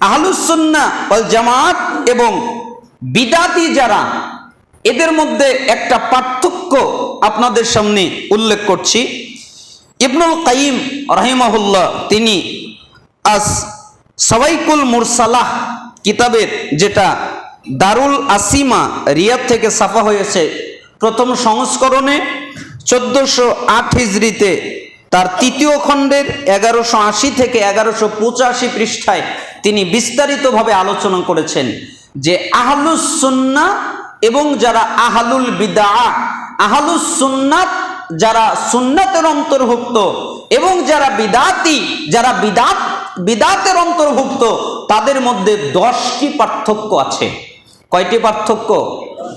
আহলুস সুন্নাহ ওয়াল জামাত এবং বিদাতি যারা, এদের মধ্যে একটা পার্থক্য আপনাদের সামনে উল্লেখ করছি। ইবনুল কাইয়িম রাহিমাহুল্লাহ তিনি সওয়াইকুল মুরসালাহ কিতাবের, যেটা দারুল আসিমা রিয়াদ থেকে ছাপা হয়েছে প্রথম সংস্করণে 1408 হিজরিতে, তার তৃতীয় খণ্ডের 1180 থেকে 1185 পৃষ্ঠায় তিনি বিস্তারিতভাবে আলোচনা করেছেন যে আহলুস সুন্নাহ এবং যারা আহলুল বিদআহ, আহলুস সুন্নাত যারা সুন্নাতের অন্তর্ভুক্ত এবং যারা বিদাতি, যারা বিদাতের অন্তর্ভুক্ত, তাদের মধ্যে 10টি পার্থক্য আছে। কয়টি পার্থক্য?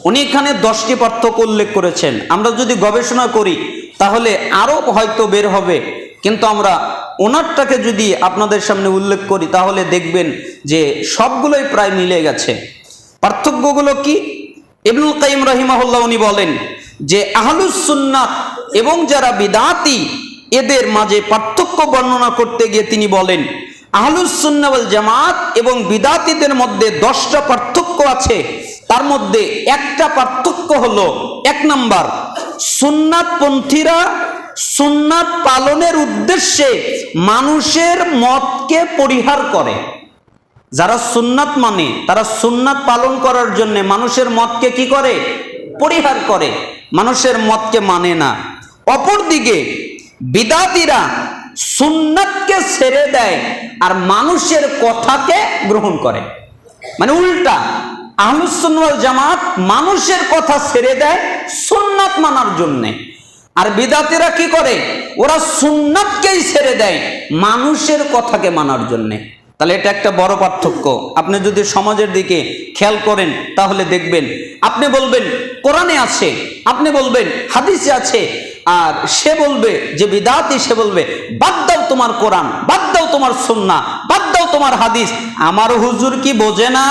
উনি এখানে 10টি পার্থক্য উল্লেখ করেছেন। আমরা যদি গবেষণা করি তাহলে আরো হয়তো বের হবে, কিন্তু আমরা ওনারটাকে যদি আপনাদের সামনে উল্লেখ করি তাহলে দেখবেন যে সবগুলোই প্রায় মিলে গেছে। পার্থক্যগুলো কি? ইবনুল কাইয়িম রাহিমাহুল্লাহ উনি বলেন যে আহলুস সুন্নাহ এবং যারা বিদাতি, এদের মাঝে পার্থক্য বর্ণনা করতে গিয়ে তিনি বলেন আহলুস সুন্নাহ ওয়াল জামাত এবং বিদাতিদের মধ্যে 10টা পার্থক্য আছে। তার মধ্যে একটা পার্থক্য হলো, 1 নাম্বার, সুন্নাতপন্থীরা সুন্নাত পালনের উদ্দেশ্যে মানুষের মতকে পরিহার করে। যারা সুন্নাত মানে তারা সুন্নাত পালন করার জন্য মানুষের মতকে কি করে? পরিহার করে, মানুষের মতকে মানে না। অপরদিকে বিদাতিরা সুন্নাতকে ছেড়ে দেয় আর মানুষের কথাকে গ্রহণ করে, মানে উল্টা। আহলুস সুন্নাহ ওয়াল জামাত মানুষের কথা ছেড়ে দেয় সুন্নাত মানার জন্য, আর বিদাতিরা কি করে? ওরা সুন্নাতকেই ছেড়ে দেয় মানুষের কথাকে মানার জন্য। তাহলে এটা একটা বড় পার্থক্য। আপনি যদি সমাজের দিকে খেয়াল করেন তাহলে দেখবেন, আপনি বলবেন কোরআনে আছে, আপনি বলবেন হাদিসে আছে, আর সে বলবে যে বিদাতি, সে বলবে বাদ দাও তোমার কোরআন, বাদ দাও তোমার সুন্নাহ, বাদ দাও তোমার হাদিস। আমার হুজুর কি বোঝে না?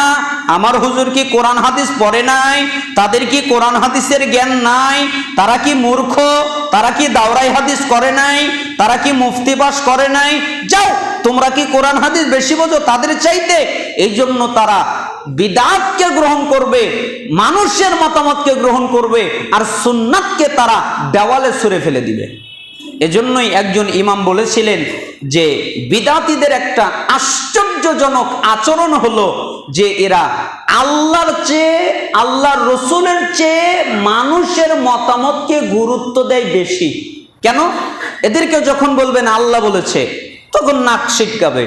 আমার হুজুর কি কোরআন হাদিস পড়ে নাই? তাদের কি কোরআন হাদিসের জ্ঞান নাই? তারা কি মূর্খ? তারা কি দাওরাই হাদিস করে নাই? তারা কি মুফতি পাস করে নাই? যাও, তোমরা কি কোরআন হাদিস বেশি বোঝো তাদের চাইতে? এই জন্য তারা বিদআতকে গ্রহণ করবে, মানুষের মতামতকে গ্রহণ করবে, আর সুন্নাতকে তারা দেওয়ালে ছুঁড়ে ফেলে দিবে। এজন্যই একজন ইমাম বলেছিলেন যে বিদাতিদের একটা আশ্চর্যজনক আচরণ হলো যে এরা আল্লাহর চেয়ে, আল্লাহর রসুলের চেয়ে মানুষের মতামতকে গুরুত্ব দেয় বেশি। কেন? এদেরকে যখন বলবেন আল্লাহ বলেছে তখন নাক সিটকাবে,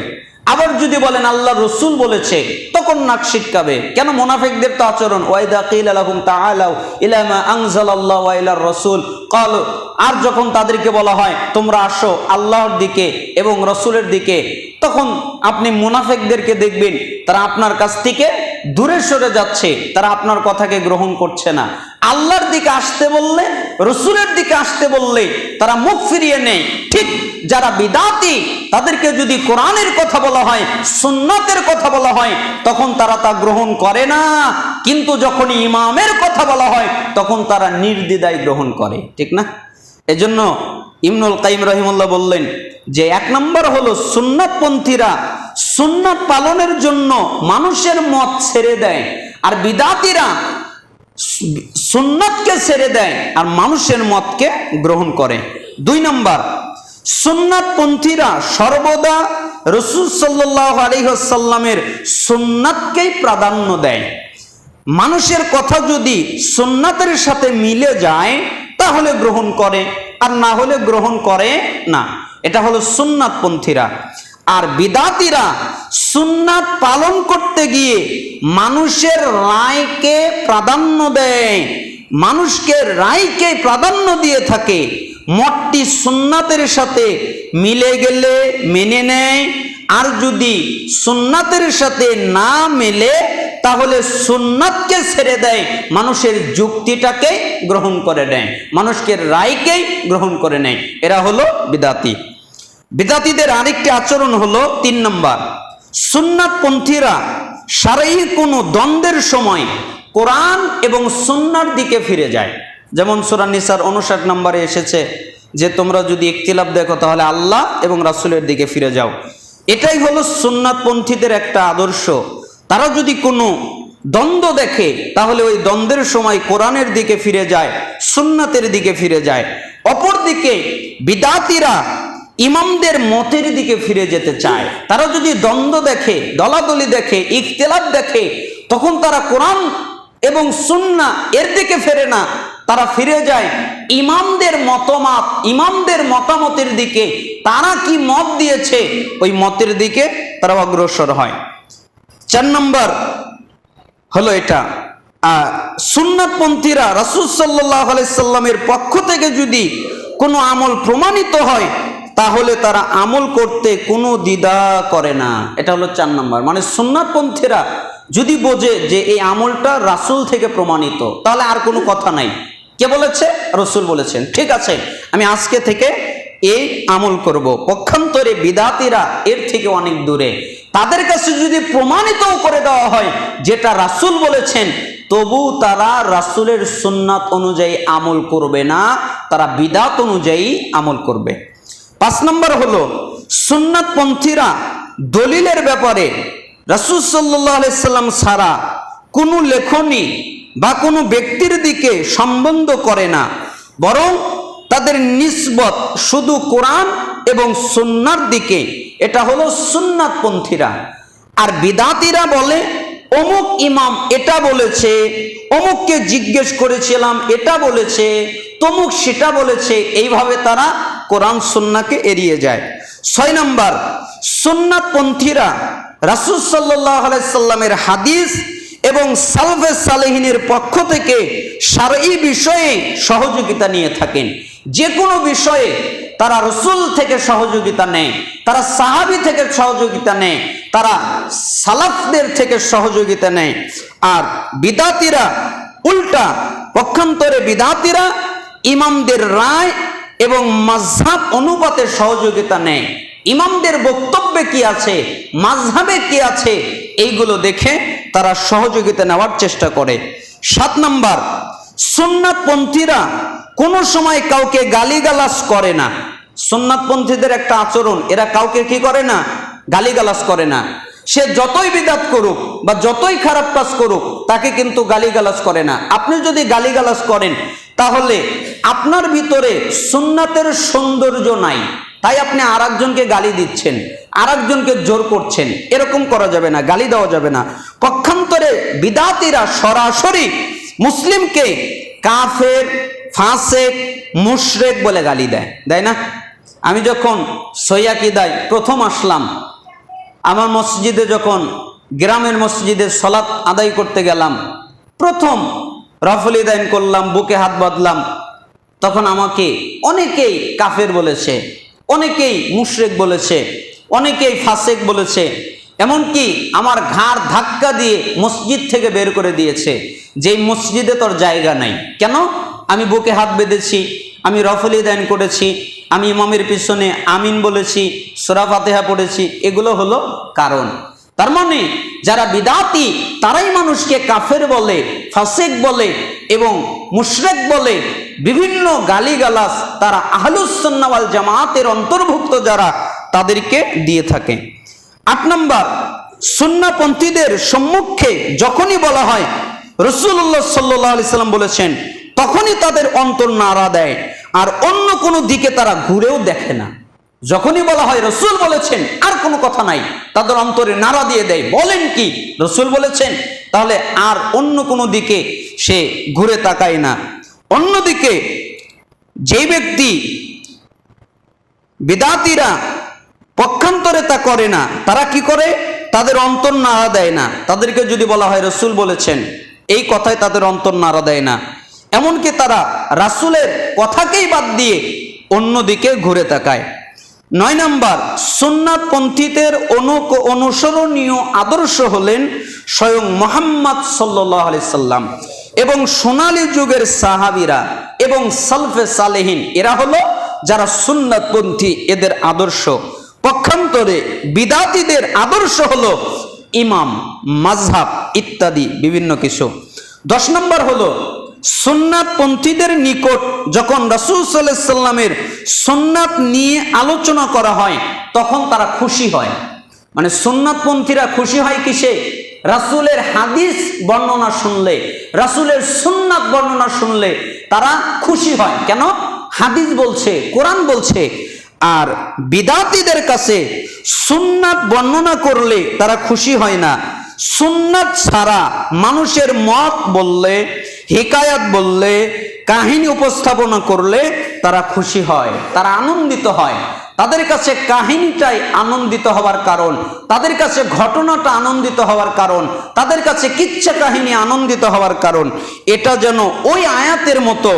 আবার যদি বলেন আল্লাহ রসুল বলেছে তখন নাক সিটকাবে। কেন? মুনাফিকদের তো আচরণ, ওয়াইদা কিলা লাহুম তাআলাউ ইলা মা আনজালাল্লাহু ওয়া ইলার রাসূল ক্বালু, আর যখন তাদেরকে বলা হয় তোমরা আসো আল্লাহর দিকে এবং রসুলের দিকে, তখন আপনি মুনাফিকদেরকে দেখবেন তারা আপনার কাছ থেকে দূরে সরে যাচ্ছে, তারা আপনার কথাকে গ্রহণ করছে না। আল্লাহর দিকে আসতে বললে, রসুলের দিকে আসতে বললে তারা মুখ ফিরিয়ে নেয়। ঠিক যারা বিদাতি তাদেরকে যদি কোরআনের কথা বলা হয়, সুন্নাতের কথা বলা হয়, তখন তারা তা গ্রহণ করে না, কিন্তু যখন ইমামের কথা বলা হয় তখন তারা নির্দ্বিধায় গ্রহণ করে। ঠিক না? এজন্য ইবনুল কাইয়িম রাহিমাহুল্লাহ বললেন যে 1 নম্বর হলো সুন্নাতপন্থীরা সুন্নাত পালনের জন্য মানুষের মত ছেড়ে দেয়, আর বিদাতিরা সুন্নাতকে ছেড়ে দেয় আর মানুষের মতকে গ্রহণ করে। 2 নম্বর, সুন্নাতপন্থীরা সর্বদা রাসূল সাল্লাল্লাহু আলাইহি ওয়াসাল্লামের সুন্নাতকেই প্রাধান্য দেয়। মানুষের কথা যদি সুন্নাতের সাথে মিলে যায় তাহলে গ্রহণ করে, আর না হলে গ্রহণ করে না। এটা হলো সুন্নাতপন্থীরা। আর বিদাতিরা সুন্নাত পালন করতে গিয়ে মানুষের রায়কে প্রাধান্য দেয়, মানুষকে রায়কে প্রাধান্য দিয়ে থাকে। মতটি সুন্নাতের সাথে মিলে গেলে মেনে নেয়, আর যদি সুন্নাতের সাথে না মেলে তাহলে সুন্নাতকে ছেড়ে দেয়, মানুষের যুক্তিটাকে গ্রহণ করে নেয়, মানুষকে রায়কেই গ্রহণ করে নেয়। এরা হলো বিদাতি। বিদাতিদের আরেকটি আচরণ হলো 3 নম্বর, সুন্নাতপন্থীরা শারঈ কোনো দ্বন্দ্বের সময় কোরআন এবং সুন্নাহর দিকে ফিরে যায়। যেমন সূরা নিসার 59 নম্বরে এসেছে যে তোমরা যদি ইখতিলাফ দেখো তাহলে আল্লাহ এবং রাসূলের দিকে ফিরে যাও। এটাই হলো সুন্নাতপন্থীদের একটা আদর্শ। তারা যদি কোনো দ্বন্দ্ব দেখে তাহলে ওই দ্বন্দ্বের সময় কোরআনের দিকে ফিরে যায়, সুন্নাতের দিকে ফিরে যায়। অপরদিকে বিদাতিরা ইমামদের মতের দিকে ফিরে যেতে চায়। তারা যদি দ্বন্দ্ব দেখে, দলাদলি দেখে, ইখতিলাফ দেখে, তখন তারা কোরআন এবং সুন্নাহ এর দিকে ফেরে না, তারা ফিরে যায় ইমামদের মতামত, ইমামদের মতামতের দিকে। তারা কি মত দিয়েছে ওই মতের দিকে তারা অগ্রসর হয়। 4 নম্বর হলো এটা, সুন্নাতপন্থীরা রাসূল সাল্লাল্লাহু আলাইহি সাল্লামের পক্ষ থেকে যদি কোনো আমল প্রমাণিত হয় তাহলে তারা আমল করতে কোনো দ্বিধা করে না। এটা হলো 4 নম্বর। মানে সুন্নাতপন্থীরা যদি বোঝে যে এই আমলটা রাসূল থেকে প্রমাণিত, তাহলে আর কোনো কথা নাই। কে বলেছে? রাসূল বলেছেন, ঠিক আছে আমি আজকে থেকে এই আমল করব। পক্ষান্তরে বিদাতিরা এর থেকে অনেক দূরে। তাদের কাছে যদি প্রমাণিতও করে দেওয়া হয় যেটা রাসূল বলেছেন, তবু তারা রাসূলের সুন্নাত অনুযায়ী আমল করবে না, তারা বিদাত অনুযায়ী আমল করবে। 5 নম্বর হলো সুন্নাতপন্থীরা দলিলের ব্যাপারে রাসূল সাল্লাল্লাহু আলাইহি সাল্লাম ছাড়া কোনো লেখনী বা কোনো ব্যক্তির দিকে সম্বন্ধ করে না, বরং তাদের নিসবত শুধু কোরআন এবং সুন্নাহর দিকে। এটা হলো সুন্নাতপন্থীরা। আর বিদাতিরা বলে অমুক ইমাম এটা বলেছে, অমুককে জিজ্ঞেস করেছিলাম এটা বলেছে, তমুক সেটা বলেছে, এইভাবে তারা কোরআন সুন্নাহকে এড়িয়ে যায়। 6 নম্বর, সুন্নাতপন্থীরা রাসূল সাল্লাল্লাহু আলাইহি সাল্লামের হাদিস এবং সালফে সালেহিনের পক্ষ থেকে শারঈ বিষয়ে সহযোগিতা নিয়ে থাকেন। যে কোনো বিষয়ে তারা রাসূল থেকে সহযোগিতা নেয়, তারা সাহাবী থেকে সহযোগিতা নেয়, তারা সালাফদের থেকে সহযোগিতা নেয়। আর বিদাতিরা উল্টা, পক্ষান্তরে বিদাতিরা ইমামদের রায় এবং মাযহাব অনুপাতে সহযোগিতা নেয়। ইমামদের বক্তব্যে কি আছে, মাযহাবে কি আছে, এইগুলো দেখে তারা সহযোগিতা নেওয়ার চেষ্টা করে। 7 নম্বর, সুন্নাতপন্থীরা কোনো সময় কাউকে গালিগালাজ করে না। সুন্নাতপন্থীদের একটা আচরণ, এরা কাউকে কি করে না, গালিগালাজ করে না। সে যতই বিদআত করুক বা যতই খারাপ কাজ করুক তাকে কিন্তু গালিগালাজ করে না। আপনি যদি গালিগালাজ করেন তাহলে আপনার ভিতরে সুন্নাতের সৌন্দর্য নাই, তাই আপনি আরেকজনকে গালি দিচ্ছেন, আরেকজনকে জোর করছেন। এরকম করা যাবে না, গালি দেওয়া যাবে না। পক্ষান্তরে বিদাতিরা সরাসরি মুসলিমকে কাফের, ফাসেক, মুশরিক বলে গালি দেয়, দেয় না? আমি যখন সৈয়াকিদায় প্রথম আসলাম, আমার মসজিদে যখন গ্রামের মসজিদে সালাত আদায় করতে গেলাম, প্রথম রফল ইদাইন করলাম, বুকে হাত বাঁধলাম, তখন আমাকে অনেকেই কাফের বলেছে, অনেকেই মুশরিক বলেছে, অনেকেই ফাসেক বলেছে। এমনকি আমার ঘাড় ধাক্কা দিয়ে মসজিদ থেকে বের করে দিয়েছে, যেই মসজিদে তোর জায়গা নাই। কেন? আমি বুকে হাত বেঁধেছি, আমি রফল ইদাইন করেছি, আমি ইমামের পিছনে আমিন বলেছি, সূরা ফাতিহা পড়েছি। এগুলো হলো কারণ। তার মানে যারা বিদাতি তারাই মানুষকে কাফের বলে, ফাসিক বলে এবং মুশরিক বলে, বিভিন্ন গালিগালাজ তারা আহলুস সুন্নাহ ওয়াল জামাতের অন্তর্ভুক্ত যারা তাদেরকে দিয়ে থাকে। 8 নম্বর, সুন্নাহপন্থীদের সম্মুখে যখনই বলা হয় রাসূলুল্লাহ সাল্লাল্লাহু আলাইহি সাল্লাম বলেছেন, তখনই তাদের অন্তর নাড়া দেয়, আর অন্য কোনো দিকে তারা ঘুরেও দেখে না। যখনই বলা হয় রাসূল বলেছেন, আর কোনো কথা নাই, তাদের অন্তরে নাড়া দিয়ে দেয়, বলেন কি রাসূল বলেছেন, তাহলে আর অন্য কোনো দিকে সে ঘুরে তাকায় না। অন্যদিকে যে ব্যক্তি বিদাতিরা পক্ষান্তরে তা করে না, তারা কি করে? তাদের অন্তর নাড়া দেয় না। তাদেরকে যদি বলা হয় রাসূল বলেছেন, এই কথায় তাদের অন্তর নাড়া দেয় না। এমনকি তারা রাসূলের কথাকেই বাদ দিয়ে অন্যদিকে ঘুরে তাকায়। 9 নম্বর, সুন্নাতপন্থীদের অনুসরণীয় আদর্শ হলেন স্বয়ং মুহাম্মদ সাল্লাল্লাহু আলাইহি সাল্লাম এবং সোনালী যুগের সাহাবীরা এবং সালফে সালেহিন। এরা হলো যারা সুন্নাতপন্থী, এদের আদর্শ। পক্ষান্তরে বিদাতিদের আদর্শ হলো ইমাম, মাযহাব ইত্যাদি বিভিন্ন কিছু। 10 নম্বর হলো সুন্নাতপন্থীদের নিকট যখন রাসূল সাল্লাল্লাহু আলাইহি সাল্লামের সুন্নাত নিয়ে আলোচনা করা হয় তখন তারা খুশি হয়। মানে সুন্নাতপন্থীরা খুশি হয় কিসে? রাসূলের হাদিস বর্ণনা শুনলে, রাসূলের সুন্নাত বর্ণনা শুনলে তারা খুশি হয়। কেন? হাদিস বলছে, কোরআন বলছে। আর বিদাতীদের কাছে সুন্নাত বর্ণনা করলে তারা খুশি হয় না। সুন্নাত ছাড়া মানুষের মত বললে, হিকায়াত বললে, কাহিনী উপস্থাপনা করলে তারা খুশি হয়, তারা আনন্দিত হয়। তাদের কাছে কাহিনীটাই আনন্দিত হওয়ার কারণ, তাদের কাছে ঘটনাটা আনন্দিত হওয়ার কারণ, তাদের কাছে কিচ্ছা কাহিনী আনন্দিত হওয়ার কারণ। এটা যেন ওই আয়াতের মতো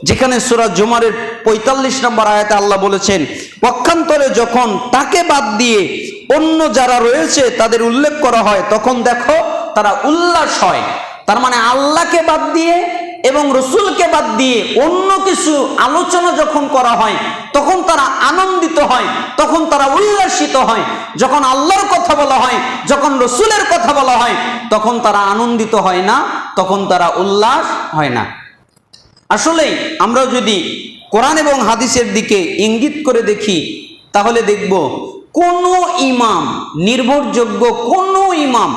যেখানে সূরা জুমারের 45 নম্বর আয়াতে আল্লাহ বলেছেন, পক্ষান্তরে যখন তাকে বাদ দিয়ে অন্য যারা রয়েছে তাদের উল্লেখ করা হয় তখন দেখো তারা উল্লাস হয়। তার মানে আল্লাহকে বাদ দিয়ে এবং রসুলকে বাদ দিয়ে অন্য কিছু আলোচনা যখন করা হয় তখন তারা আনন্দিত হয়, তখন তারা উল্লাসিত হয়। যখন আল্লাহর কথা বলা হয়, যখন রসুলের কথা বলা হয় তখন তারা আনন্দিত হয় না, তখন তারা উল্লাস হয় না। আসলেই আমরা যদি কোরআন এবং হাদিসের দিকে ইঙ্গিত করে দেখি তাহলে দেখব কোনো ইমাম, নির্ভরযোগ্য কোনো ইমাম,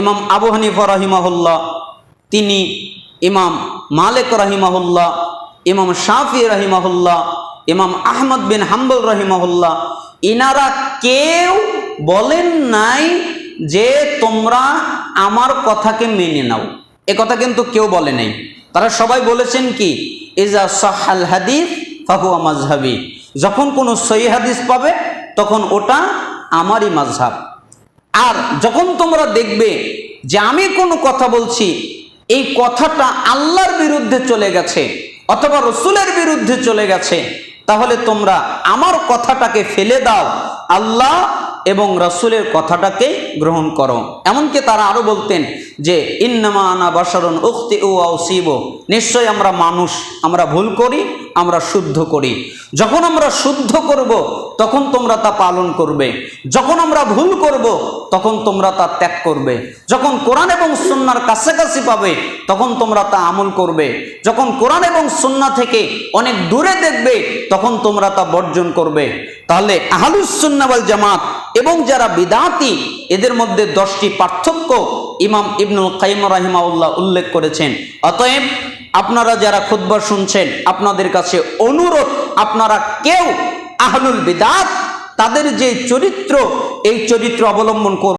ইমাম আবু হানিফা রাহিমাহুল্লাহ, তিনি ইমাম মালিক রাহিমাহুল্লাহ, ইমাম শাফি রাহিমাহুল্লাহ, ইমাম আহমদ বিন হাম্বল রাহিমাহুল্লাহ, ইনারা কেউ বলেন নাই যে তোমরা আমার কথাকে মেনে নাও। এ কথা কিন্তু কেউ বলে নাই। তারা সবাই বলেছেন কি, ইজা সাহাল হাদিস ফাহুয়া মাযহাবি, যখন কোনো সহিহ হাদিস পাবে তখন ওটা আমারই মাযহাব। আর যখন তোমরা দেখবে যে আমি কোনো কথা বলছি এই কথাটা আল্লাহর বিরুদ্ধে চলে গেছে অথবা রসুলের বিরুদ্ধে চলে গেছে, তাহলে তোমরা আমার কথাটাকে ফেলে দাও, আল্লাহ এবং রসুলের কথাটাকে গ্রহণ করো। এমনকি তারা আরো বলতেন যে ইন্নামা আনা বাশারুন উখতিউ ওয়া উসিবু, নিশ্চয় আমরা মানুষ, আমরা ভুল করি, আমরা শুদ্ধ করি। যখন আমরা শুদ্ধ করব তখন তোমরা তা পালন করবে, যখন আমরা ভুল করব তখন তোমরা তা ত্যাগ করবে। যখন কোরআন এবং সুন্নাহর কাছাকাছি পাবে তখন তোমরা তা আমল করবে, যখন কোরআন এবং সুন্নাহ থেকে অনেক দূরে দেখবে তখন তোমরা তা বর্জন করবে। তাহলে আহলুস সুন্নাহ ওয়াল জামাত এবং যারা বিদআতি এদের মধ্যে 10টি পার্থক্য ইমাম ইবনুল কাইয়িম রাহিমাহুল্লাহ উল্লেখ করেছেন। অতএব আপনারা যারা খুতবা শুনছেন, আপনাদের কাছে অনুরোধ, আপনারা কেউ আহলুল বিদআত তাদের যে চরিত্র, এই চরিত্র অবলম্বন করুন।